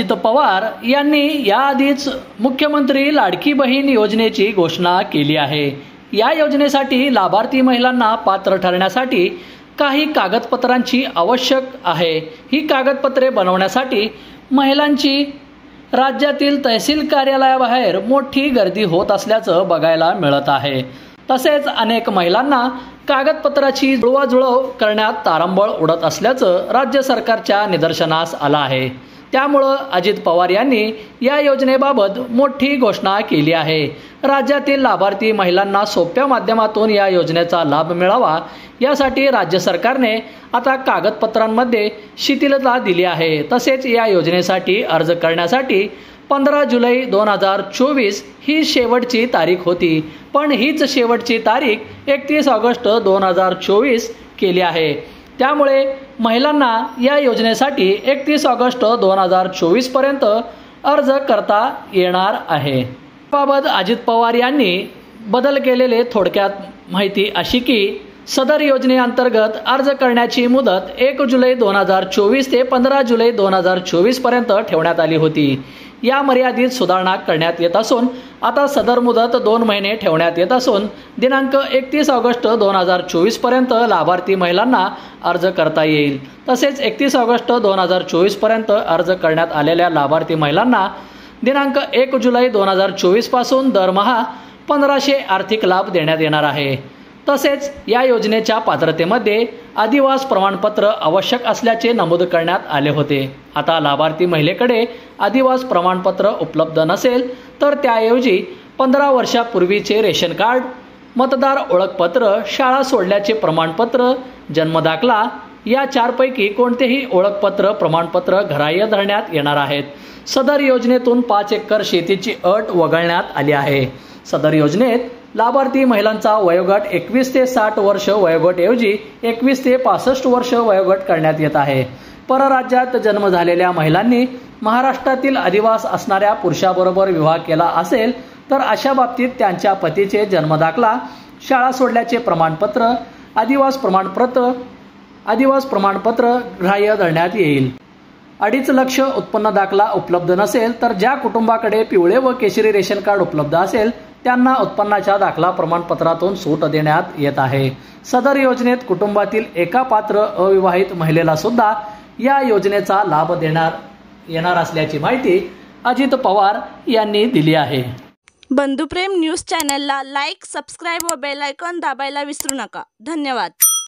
अजित पवार यांनी याआधीच मुख्यमंत्री लाडकी बहीण योजनेची घोषणा केली आहे। या योजनेसाठी लाभार्थी महिलांना पात्र ठरण्यासाठी काही कागदपत्रांची आवश्यक आहे। ही कागदपत्रे बनवण्यासाठी महिलांची राज्यातील तहसील कार्यालयाबाहेर मोठी गर्दी होत असल्याचं बघायला मिळत आहे। तसेच अनेक महिलांना कागदपत्राची जुळवाजुळव करण्यात तारंबळ उडत असल्याचं राज्य सरकारच्या निदर्शनास आलं आहे। त्यामुळे अजित पवार यांनी या योजनेबाबत मोठी घोषणा केली आहे। राज्यातील लाभार्थी महिलांना सोप्या माध्यमातून या योजनेचा लाभ मिळावा यासाठी राज्य सरकारने आता कागदपत्रांमध्ये शिथिलता दिली आहे। तसेच या योजनेसाठी अर्ज करण्यासाठी 15 जुलै 2024 ही शेवटची तारीख होती, पण हीच शेवटची तारीख 31 ऑगस्ट 2024 केली आहे। त्यामुळे महिलांना या योजनेसाठी 31 ऑगस्ट 2024 पर्यंत अर्ज करता येणार आहे। याबाबत अजित पवार यांनी बदल केलेले थोडक्यात माहिती अशी की सदर योजनेअंतर्गत अर्ज करण्याची मुदत 1 जुलै 2024 ते 15 जुलै 2024 पर्यंत ठेवण्यात आली होती। या मर्यादित सुधारणा करण्यात येत असून आता सदर मुदत 2 महिने ठेवण्यात येत असून दिनांक 31 ऑगस्ट 2024 पर्यंत लाभार्थी महिलांना अर्ज करता येईल। तसेच 31 ऑगस्ट 2024 पर्यंत अर्ज करण्यात आलेल्या लाभार्थी महिलांना दिनांक 1 जुलै 2024 पासून दरमहा 1500 आर्थिक लाभ देण्यात येणार आहे। तसेच या योजनेच्या पात्रतेमध्ये आदिवास प्रमाणपत्र आवश्यक असल्याचे नमूद करण्यात आले होते। आता लाभार्थी महिलेकडे आदिवास प्रमाणपत्र उपलब्ध नसेल तर त्याऐवजी 15 वर्षापूर्वीचे रेशन कार्ड, मतदार ओळखपत्र, शाळा सोडल्याचे प्रमाणपत्र, जन्मदाखला या 4 पैकी कोणतेही ओळखपत्र प्रमाणपत्र ग्राह्य धरण्यात येणार आहेत। सदर योजनेतून 5 एकर शेतीची अट वगळण्यात आली आहे। सदर योजनेत लाभार्थी महिलांचा वयोगट 21 ते 60 वर्ष वयोगटऐवजी 21 ते 65 वर्ष वयोगट करण्यात येत आहे। परराज्यात जन्म झालेल्या महिलांनी महाराष्ट्रातील अधिवास असणाऱ्या पुरुषाबरोबर विवाह केला असेल तर अशा बाबतीत त्यांच्या पतीचे जन्मदाखला, शाळा सोडल्याचे प्रमाणपत्र, आदिवास प्रमाणपत्र ग्राह्य धरण्यात येईल। 2.5 लाख उत्पन्न दाखला उपलब्ध नसेल तर ज्या कुटुंबाकडे पिवळे व केशरी रेशन कार्ड उपलब्ध असेल त्यांना उत्पन्नाच्या दाखला प्रमाणपत्रातून सूट देण्यात येत आहे। सदर योजनेत कुटुंबातील एका पात्र अविवाहित महिलेला सुद्धा या योजनेचा लाभ येणार असल्याची माहिती अजित पवार यांनी दिली आहे। बंधुप्रेम न्यूज चॅनलला लाईक, सबस्क्राईब व बेल आयकॉन दाबायला विसरू नका। धन्यवाद।